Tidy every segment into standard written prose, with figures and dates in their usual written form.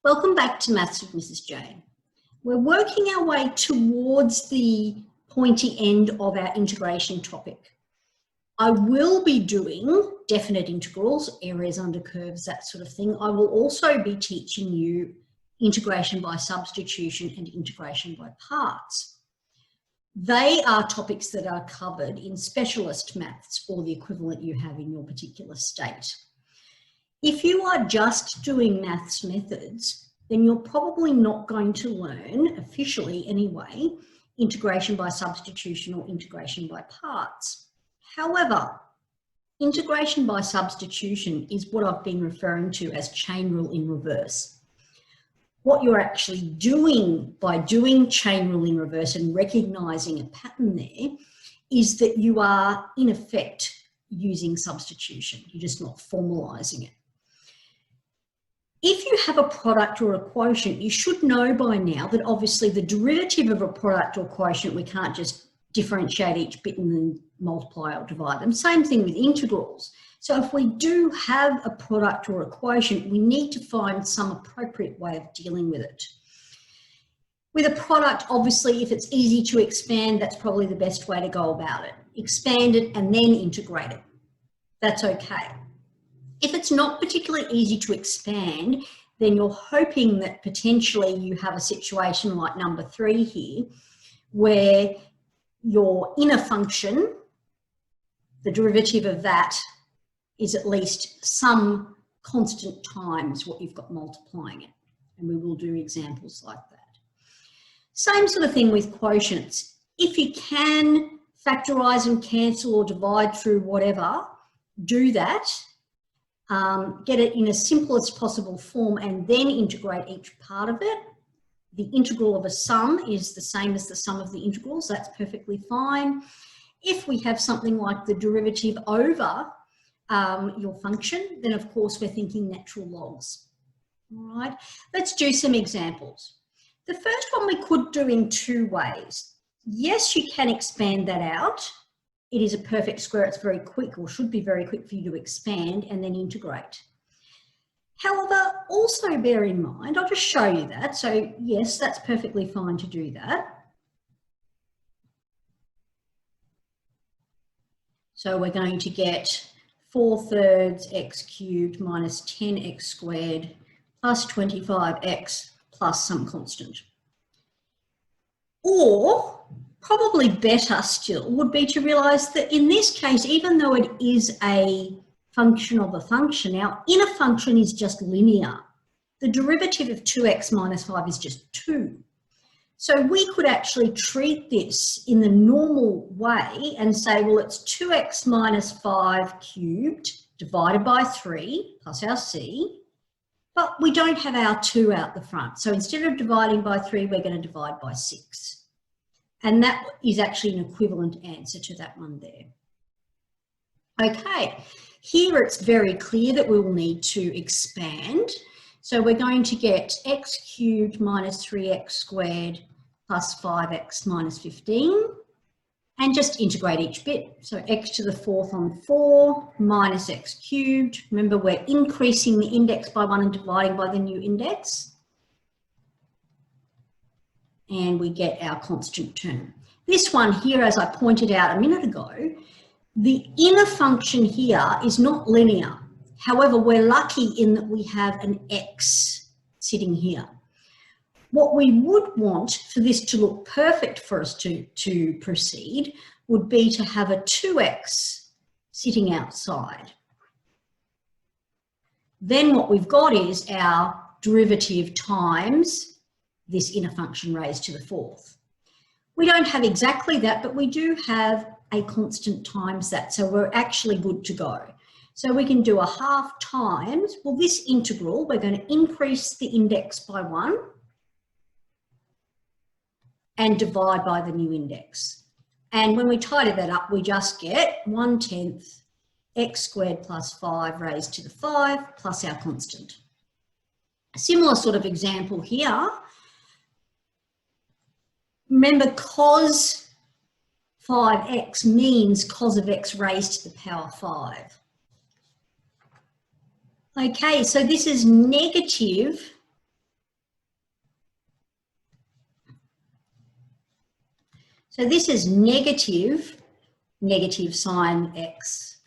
Welcome back to Maths with Mrs. Jane. We're working our way towards the pointy end of our integration topic. I will be doing definite integrals, areas under curves, that sort of thing. I will also be teaching you integration by substitution and integration by parts. They are topics that are covered in specialist maths or the equivalent you have in your particular state. If you are just doing maths methods, then you're probably not going to learn, officially anyway, integration by substitution or integration by parts. However, integration by substitution is what I've been referring to as chain rule in reverse. What you're actually doing by doing chain rule in reverse and recognizing a pattern there is that you are, in effect, using substitution. You're just not formalizing it. If you have a product or a quotient, you should know by now that obviously the derivative of a product or quotient, we can't just differentiate each bit and then multiply or divide them. Same thing with integrals. So if we do have a product or a quotient, we need to find some appropriate way of dealing with it. With a product, obviously, if it's easy to expand, that's probably the best way to go about it. Expand it and then integrate it. That's okay. If it's not particularly easy to expand, then you're hoping that potentially you have a situation like number 3 here, where your inner function, the derivative of that, is at least some constant times what you've got multiplying it. And we will do examples like that. Same sort of thing with quotients. If you can factorize and cancel or divide through whatever, do that. Get it in as simple as possible form and then integrate each part of it. The integral of a sum is the same as the sum of the integrals. That's perfectly fine. If we have something like the derivative over your function, then of course we're thinking natural logs. All right, let's do some examples. The first one we could do in 2 ways. Yes, you can expand that out. It is a perfect square. It's very quick, or should be very quick for you to expand and then integrate. However, also bear in mind, I'll just show you that. So yes, that's perfectly fine to do that. So we're going to get 4/3 x cubed minus 10x squared plus 25x plus some constant. Or probably better still would be to realise that in this case, even though it is a function of a function, our inner function is just linear. The derivative of 2x minus 5 is just 2. So we could actually treat this in the normal way and say, well, it's 2x minus 5 cubed divided by 3 plus our c, but we don't have our 2 out the front. So instead of dividing by 3, we're going to divide by 6. And that is actually an equivalent answer to that one there. Okay, here it's very clear that we will need to expand. So we're going to get x cubed minus 3x squared plus 5x minus 15, and just integrate each bit. So x to the 4th on 4 minus x cubed. Remember, we're increasing the index by 1 and dividing by the new index. And we get our constant term. This one here, as I pointed out a minute ago, the inner function here is not linear. However, we're lucky in that we have an x sitting here. What we would want for this to look perfect for us to proceed would be to have a 2x sitting outside. Then what we've got is our derivative times this inner function raised to the 4th. We don't have exactly that, but we do have a constant times that, so we're actually good to go. So we can do a half times, well, this integral, we're going to increase the index by 1 and divide by the new index. And when we tidy that up, we just get 1/10 x squared plus 5 raised to the 5 plus our constant. A similar sort of example here. Remember, cos 5x means cos of x raised to the power 5. Okay, so this is negative So this is negative sine x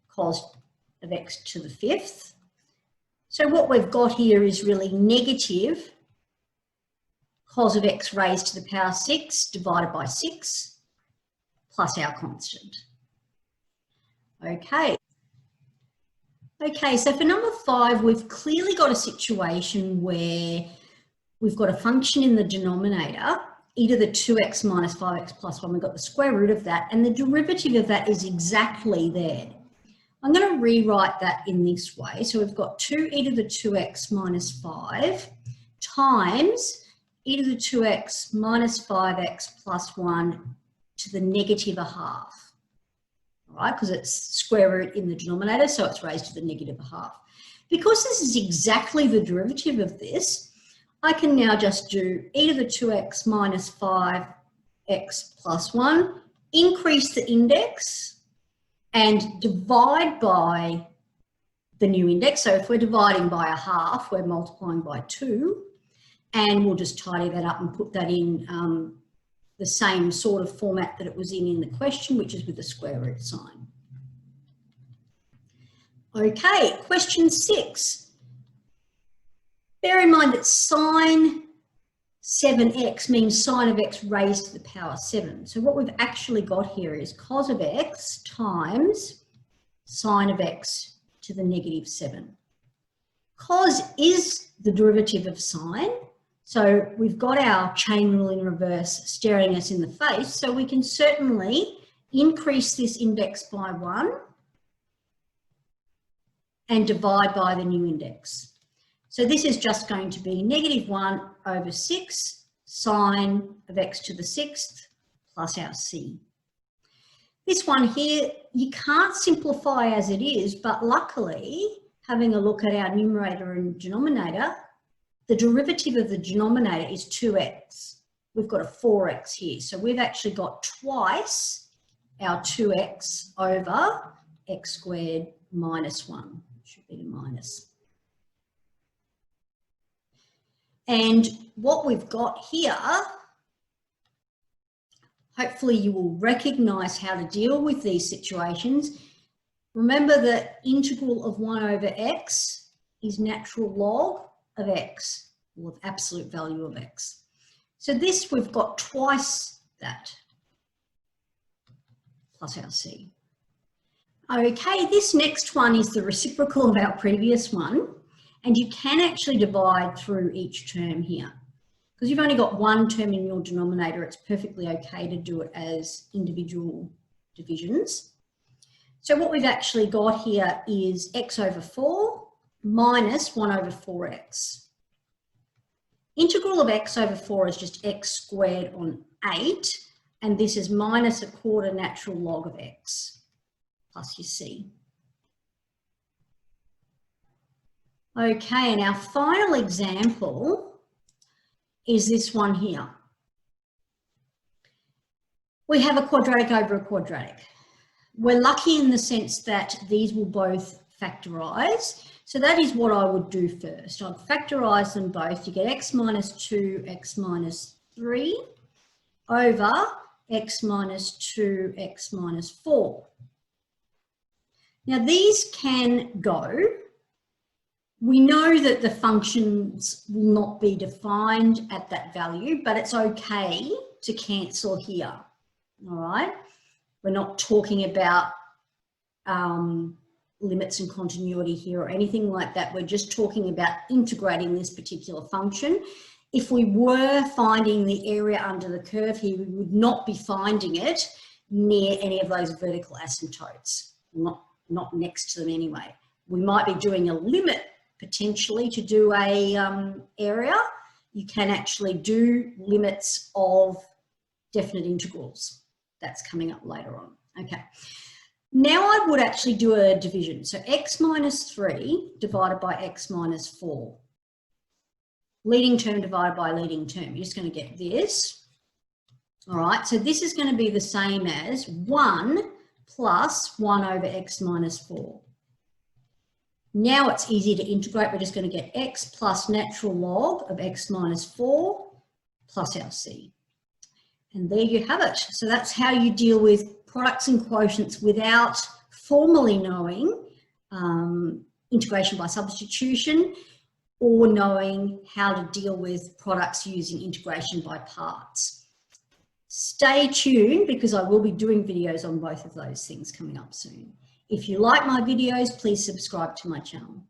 cos of x to the 5th. So what we've got here is really negative cos of x raised to the power 6 divided by 6 plus our constant. Okay. Okay, so for number 5, we've clearly got a situation where we've got a function in the denominator, e to the 2x minus 5x plus 1. We've got the square root of that, and the derivative of that is exactly there. I'm going to rewrite that in this way. So we've got 2e to the 2x minus 5 times e to the 2x minus 5x plus 1 to the negative a half. All right, because it's square root in the denominator, so it's raised to the negative a half. Because this is exactly the derivative of this, I can now just do e to the 2x minus 5x plus 1, increase the index, and divide by the new index. So if we're dividing by a half, we're multiplying by 2, and we'll just tidy that up and put that in the same sort of format that it was in the question, which is with the square root sign. Okay, question 6. Bear in mind that sine 7x means sine of x raised to the power 7. So what we've actually got here is cos of x times sine of x to the negative 7. Cos is the derivative of sine. So we've got our chain rule in reverse staring us in the face. So we can certainly increase this index by 1 and divide by the new index. So this is just going to be negative 1 over 6 sine of x to the 6th plus our c. This one here, you can't simplify as it is, but luckily, having a look at our numerator and denominator, the derivative of the denominator is 2x. We've got a 4x here. So we've actually got twice our 2x over x squared minus 1. Should be a minus. And what we've got here, hopefully you will recognise how to deal with these situations. Remember that integral of 1 over x is natural log of x, or the absolute value of x. So this we've got twice that, plus our c. Okay, this next one is the reciprocal of our previous one, and you can actually divide through each term here. Because you've only got one term in your denominator, it's perfectly okay to do it as individual divisions. So what we've actually got here is x over 4 minus 1 over 4x. Integral of x over 4 is just x squared on 8, and this is minus 1/4 natural log of x, plus your c. Okay, and our final example is this one here. We have a quadratic over a quadratic. We're lucky in the sense that these will both factorise. So that is what I would do first. I'd factorise them both. You get x minus 2, x minus 3 over x minus 2, x minus 4. Now these can go. We know that the functions will not be defined at that value, but it's okay to cancel here, all right? We're not talking about limits and continuity here or anything like that. We're just talking about integrating this particular function. If we were finding the area under the curve here, we would not be finding it near any of those vertical asymptotes, not next to them anyway. We might be doing a limit potentially to do a area. You can actually do limits of definite integrals. That's coming up later on. Okay. Now I would actually do a division. So x minus 3 divided by x minus 4. Leading term divided by leading term. You're just going to get this. All right, so this is going to be the same as 1 plus 1 over x minus 4. Now it's easy to integrate. We're just going to get x plus natural log of x minus 4 plus our c. And there you have it. So that's how you deal with products and quotients without formally knowing integration by substitution, or knowing how to deal with products using integration by parts. Stay tuned, because I will be doing videos on both of those things coming up soon. If you like my videos, please subscribe to my channel.